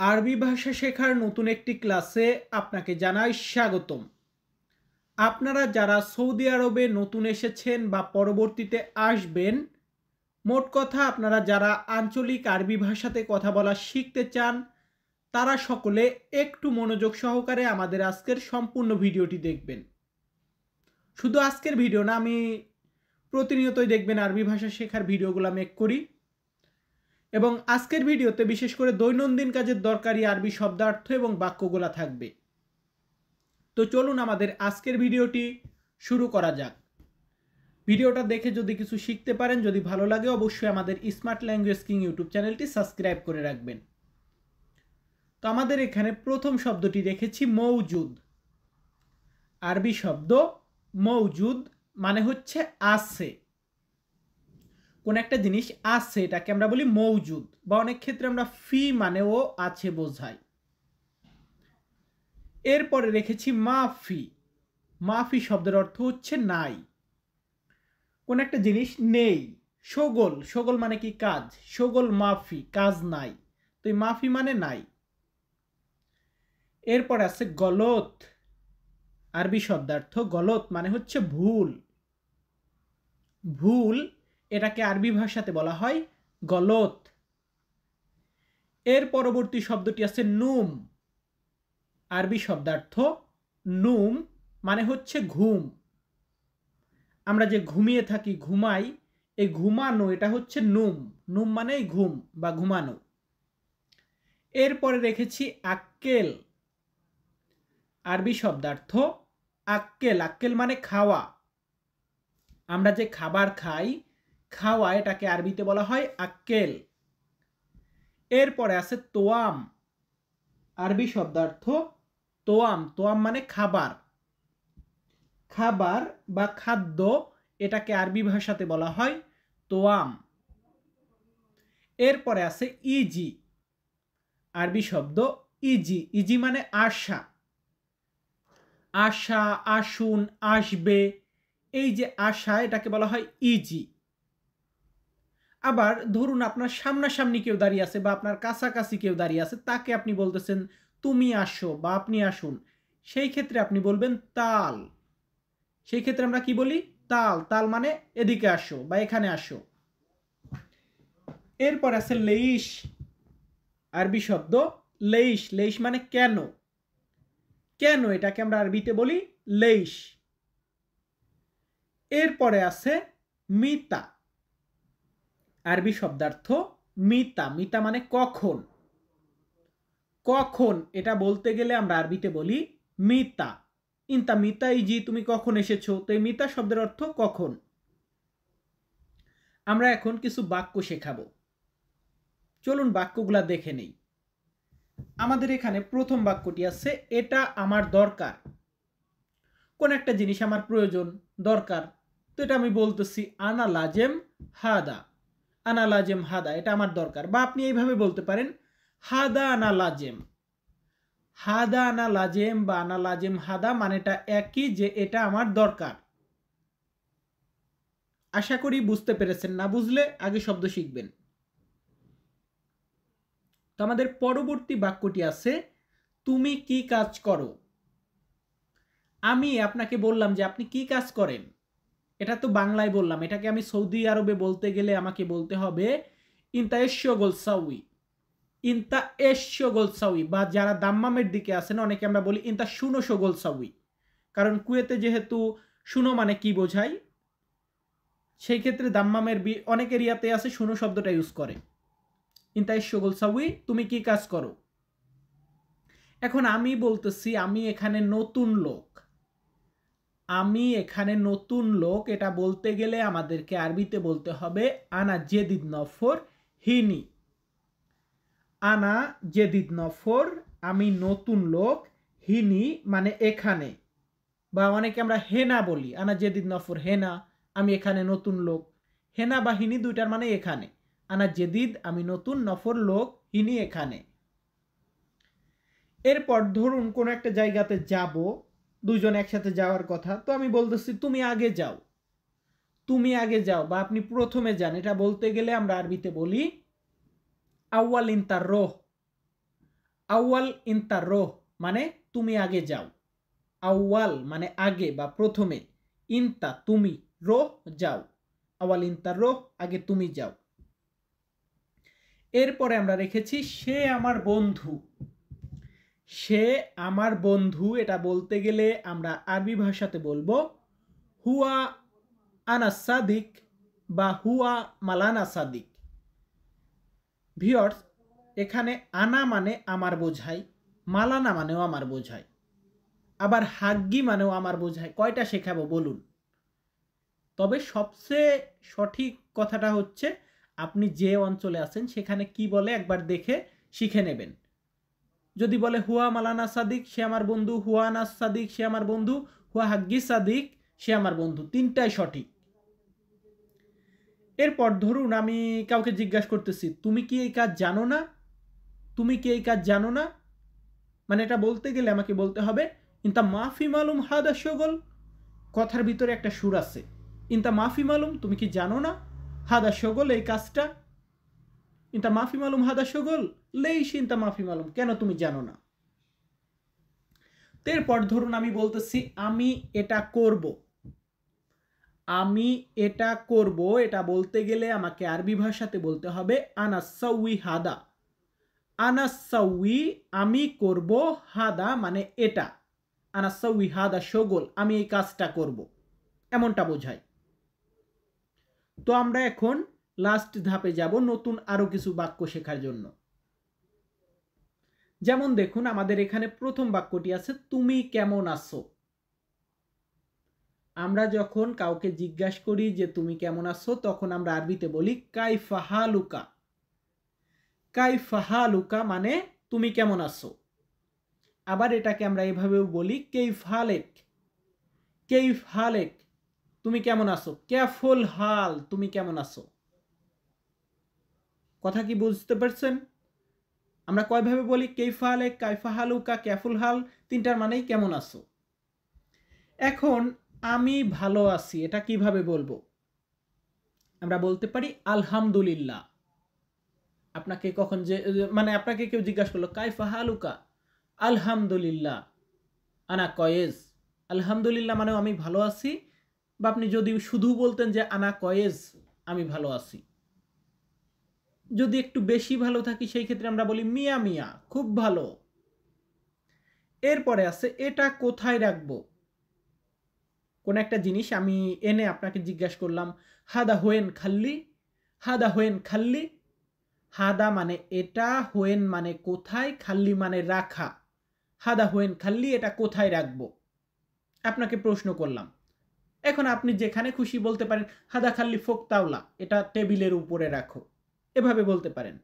আরবি ভাষা শেখার নতুন একটি ক্লাসে আপনাকে জানাই স্বাগতম। আপনারা যারা সৌদি আরবে নতুন এসেছেন বা পরবর্তীতে আসবেন, মোট কথা আপনারা যারা আঞ্চলিক আরবি ভাষাতে কথা বলা শিখতে চান, তারা সকলে একটু মনোযোগ সহকারে আমাদের আজকের সম্পূর্ণ ভিডিওটি দেখবেন। শুধু আজকের ভিডিও না, আমি প্রতিনিয়তই দেখবেন আরবি ভাষা শেখার ভিডিওগুলো মেক করি এবং আজকের ভিডিওতে বিশেষ করে দৈনন্দিন কাজের দরকারি আরবি শব্দার্থ এবং বাক্যগুলো থাকবে। তো চলুন আমাদের আজকের ভিডিওটি শুরু করা যাক। ভিডিওটা দেখে যদি কিছু শিখতে পারেন, যদি ভালো লাগে, অবশ্যই আমাদের স্মার্ট ল্যাঙ্গুয়েজ কিং ইউটিউব চ্যানেলটি সাবস্ক্রাইব করে রাখবেন। তো আমাদের এখানে প্রথম শব্দটি রেখেছি মৌজুদ। আরবি শব্দ মৌজুদ মানে হচ্ছে আছে। কোন একটা জিনিস আছে এটাকে আমরা বলি মৌজুদ, বা অনেক ক্ষেত্রে আমরা ফি মানেও আছে বোঝাই। এরপরে রেখেছি মাফি। মাফি শব্দের অর্থ হচ্ছে নাই। কোন একটা জিনিস নেই। শোগল, শোগল মানে কি কাজ, শোগল মাফি কাজ নাই, তো এই মাফি মানে নাই। এরপর আছে গলত। আরবি শব্দার্থ গলত মানে হচ্ছে ভুল। ভুল এটাকে আরবি ভাষাতে বলা হয় গলত। এর পরবর্তী শব্দটি আছে নুম। আরবি শব্দার্থ নুম মানে হচ্ছে ঘুম। আমরা যে ঘুমিয়ে থাকি, ঘুমাই, এই ঘুমানো এটা হচ্ছে নুম। নুম মানে ঘুম বা ঘুমানো। এরপরে রেখেছি আক্কেল। আরবি শব্দার্থ আক্কেল। আক্কেল মানে খাওয়া। আমরা যে খাবার খাই, খাওয়া, এটাকে আরবিতে বলা হয় আক্কেল। এরপরে আছে তোয়াম। আরবি শব্দার্থ তোয়াম। তোয়াম মানে খাবার। খাবার বা খাদ্য, এটাকে আরবি ভাষাতে বলা হয় তোয়াম। এরপরে আছে ইজি। আরবি শব্দ ইজি। ইজি মানে আশা। আশা, আসুন, আসবে, এই যে আশা, এটাকে বলা হয় ইজি। আবার ধরুন আপনার সামনাসামনি কেউ দাঁড়িয়ে আছে বা আপনার কাছাকাছি কেউ দাঁড়িয়ে আছে, তাকে আপনি বলতেছেন তুমি আসো বা আপনি আসুন, সেই ক্ষেত্রে আপনি বলবেন তাল। সেই ক্ষেত্রে আমরা কি বলি? তাল। তাল মানে এদিকে আসো বা এখানে আসো। এরপর আছে লেইশ। আরবি শব্দ লেইশ। লেইশ মানে কেন। কেন এটাকে আমরা আরবিতে বলি লেইশ। এরপরে আছে মিতা। আরবি শব্দার্থ মিতা। মিতা মানে কখন। কখন এটা বলতে গেলে আমরা আরবিতে বলি মিতা। ইনতা মিতা ইজি, তুমি কখন এসেছো। তো এই মিতা শব্দের অর্থ কখন। আমরা এখন কিছু বাক্য শেখাবো। চলুন বাক্যগুলা দেখে নেই। আমাদের এখানে প্রথম বাক্যটি আছে এটা আমার দরকার। কোন একটা জিনিস আমার প্রয়োজন, দরকার, তো এটা আমি বলতেছি আনা লাজেম হাদা। আনা লাজেম হাদা, এটা আমার দরকার। বা আপনি এইভাবে বলতে পারেন হাদা আনা লাজেম। হাদা আনা লাজেম বা আনা লাজেম হাদা মানেটা একই, যে এটা আমার দরকার। আশা করি বুঝতে পেরেছেন। না বুঝলে আগে শব্দ শিখবেন। তো আমাদের পরবর্তী বাক্যটি আছে তুমি কি কাজ করো। আমি আপনাকে বললাম যে আপনি কি কাজ করেন, এটা তো বাংলায় বললাম। এটাকে আমি সৌদি আরবে বলতে গেলে আমাকে বলতে হবে ইনতা এশগোল সাউই। ইনতা এশগোল সাউই, বা যারা দাম্মামের দিকে আছেন অনেকে আমরা বলি ইনতা শুনো সগোল সাউই। কারণ কুয়েতে যেহেতু শুনো মানে কি বোঝায়, সেই ক্ষেত্রে দাম্মামের অনেক এরিয়াতে আছে শুনো শব্দটা ইউজ করে। ইনতা এশগোল সাউই, তুমি কি কাজ করো। এখন আমি বলতেছি আমি এখানে নতুন লোক। আমি এখানে নতুন লোক, এটা বলতে গেলে আমাদেরকে আরবিতে বলতে হবে আনা জেদিদ নফর হিনি। আনা জেদিদ নফর, আমি নতুন লোক, হিনি মানে এখানে, বা অনেকে আমরা হেনা বলি। আনা জেদিদ নফর হেনা, আমি এখানে নতুন লোক। হেনা বা হিনি দুইটার মানে এখানে। আনা জেদিদ আমি নতুন, নফর লোক, হিনি এখানে। এরপর ধরুন কোন একটা জায়গাতে যাব, দুইজন একসাথে যাওয়ার কথা, তো আমি বলতেছি তুমি আগে যাও। তুমি আগে যাও বা আপনি প্রথমে যান, এটা বলতে গেলে আমরা আরবিতে বলি আউয়াল ইনতার রোহ। আউয়াল ইনতা রোহ মানে তুমি আগে যাও, আউয়াল মানে আগে বা প্রথমে, ইনতা তুমি, রোহ যাও, আউয়াল ইনতা রোহ আগে তুমি যাও। এরপরে আমরা রেখেছি সে আমার বন্ধু। সে আমার বন্ধু এটা বলতে গেলে আমরা আরবি ভাষাতে বলবো হুয়া আনা সাদিক বা হুয়া মালানা সাদিক। ভিউয়ার্স, এখানে আনা মানে আমার বোঝায়, মালানা মানেও আমার বোঝায়, আবার হাগ্গি মানেও আমার বোঝায়। কয়টা শেখাবো বলুন? তবে সবচেয়ে সঠিক কথাটা হচ্ছে আপনি যে অঞ্চলে আছেন সেখানে কি বলে একবার দেখে শিখে নেবেন। যদি বলে হুয়া মালানা সাদিক সে আমার বন্ধু, হুয়া আনাস সাদিক সে আমার বন্ধু, হুয়া হাগ্গি সাদিক সে আমার বন্ধু, তিনটাই সঠিক। এরপর ধরুন আমি কাউকে জিজ্ঞাসা করতেছি তুমি কি এই কাজ জানো না, তুমি কি এই কাজ জানো না, মানে এটা বলতে গেলে আমাকে বলতে হবে ইনতা মাফি মালুম হাদা শগল। কথার ভিতরে একটা সুর আছে, ইনতা মাফি মালুম তুমি কি জানো না, হাদা শগল এই কাজটা, ইনতা মাফি মালুম হাদা শগল, লেইশ ইনতা মাফি মালুম কেন তুমি জানো না। এরপর ধরুন আমি বলতেছি আমি এটা করব, আমি এটা করব এটা বলতে গেলে আমাকে আরবি ভাষাতে বলতে হবে আনা সাউই হাদা। আনা সাউই আমি করব, হাদা মানে এটা, আনা সাউই হাদা শগল আমি এই কাজটা করব, এমনটা বোঝায়। তো আমরা এখন লাস্ট ধাপে যাব নতুন আরো কিছু বাক্য শেখার জন্য। যেমন দেখুন আমাদের এখানে প্রথম বাক্যটি আছে তুমি কেমন আছো। আমরা যখন কাউকে জিজ্ঞাসা করি যে তুমি কেমন আছো তখন আমরা আরবিতে বলি কাইফা হালুকা। কাইফা হালুকা মানে তুমি কেমন আছো। আবার এটাকে আমরা এভাবেও বলি কেইফ হালেক। কেইফ হালেক তুমি কেমন আছো, ক্যাফুল হাল তুমি কেমন আছো। কথা কি বুঝতে পারছেন? আমরা কয়ভাবে বলি কেইফা হালেক, কাইফা হালুকা, ক্যাফুল হাল, তিনটার মানেই কেমন আছো। এখন আমি ভালো আছি এটা কিভাবে বলবো? আমরা বলতে পারি আলহামদুলিল্লাহ। আপনাকে কখন যে মানে আপনাকে কেউ জিজ্ঞাসা করলো কাইফা হালুকা, আলহামদুলিল্লাহ আনা কয়েজ। আলহামদুলিল্লাহ মানে আমি ভালো আছি, বা আপনি যদি শুধু বলতেন যে আনা কয়েজ আমি ভালো আছি। যদি একটু বেশি ভালো থাকি সেই ক্ষেত্রে আমরা বলি মিয়া মিয়া খুব ভালো। এরপরে আছে এটা কোথায় রাখবো। কোন একটা জিনিস আমি এনে আপনাকে জিজ্ঞাসা করলাম হাদা হোয়েন খাল্লি, হাদা হোয়েন খাল্লি। হাদা মানে এটা, হোয়েন মানে কোথায়, খাল্লি মানে রাখা। হাদা হোয়েন খাল্লি এটা কোথায় রাখবো আপনাকে প্রশ্ন করলাম। এখন আপনি যেখানে খুশি বলতে পারেন হাদা খাল্লি ফোক তাওলা এটা টেবিলের উপরে রাখো, এভাবে বলতে পারেন।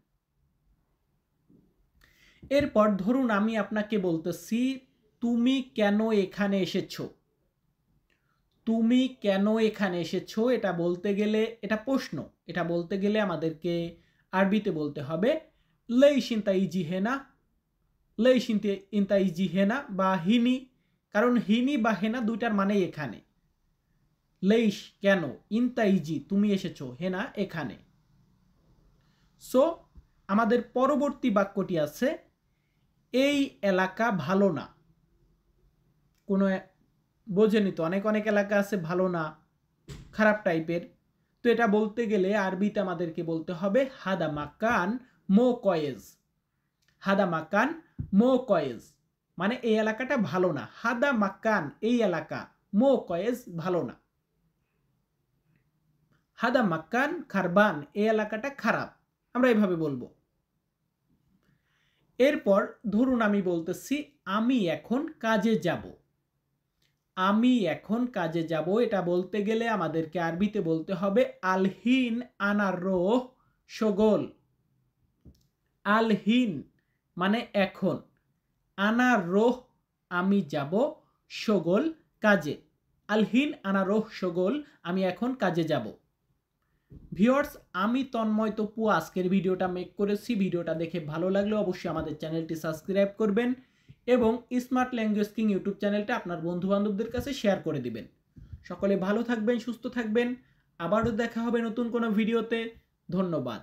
এরপর ধরুন আমি আপনাকে বলতেছি তুমি কেন এখানে এসেছো। তুমি কেন এখানে এসেছো এটা বলতে গেলে এটা প্রশ্ন, এটা বলতে গেলে আমাদেরকে আরবিতে বলতে হবে লেইশ ইনতা ইজি হেনা, লেইশ ইনতা ইজি হেনা বা হিনি, কারণ হিনি বা হেনা দুইটার মানেই এখানে। লেইশ কেন, ইনতা ইজি তুমি এসেছো, হেনা এখানে। সো আমাদের পরবর্তী বাক্যটি আছে এই এলাকা ভালো না। কোনো বোঝেনি তো, অনেক অনেক এলাকা আছে ভালো না, খারাপ টাইপের। তো এটা বলতে গেলে আরবিতে আমাদেরকে বলতে হবে হাদা মাকান মো কয়েজ। হাদা মাকান মো কয়েজ মানে এই এলাকাটা ভালো না। হাদা মাকান এই এলাকা, মো কয়েজ ভালো না। হাদা মাকান খারবান এই এলাকাটা খারাপ, আমরা এভাবে বলবো। এরপর ধরুন আমি বলতেছি আমি এখন কাজে যাব। আমি এখন কাজে যাব এটা বলতে গেলে আমাদেরকে আরবিতে বলতে হবে আলহিন আনা রোহ শগল। আলহিন মানে এখন, আনা রোহ আমি যাব, শগল কাজে। আলহিন আনা রোহ শগল আমি এখন কাজে যাব। ভিউয়ার্স, আমি তন্ময় তপু আজকের ভিডিওটা মেক করেছি। ভিডিওটা দেখে ভালো লাগলে অবশ্যই আমাদের চ্যানেলটি সাবস্ক্রাইব করবেন এবং স্মার্ট ল্যাঙ্গুয়েজ কিং ইউটিউব চ্যানেলটা আপনার বন্ধু বান্ধবদের কাছে শেয়ার করে দিবেন। সকলে ভালো থাকবেন, সুস্থ থাকবেন। আবারও দেখা হবে নতুন কোনো ভিডিওতে। ধন্যবাদ।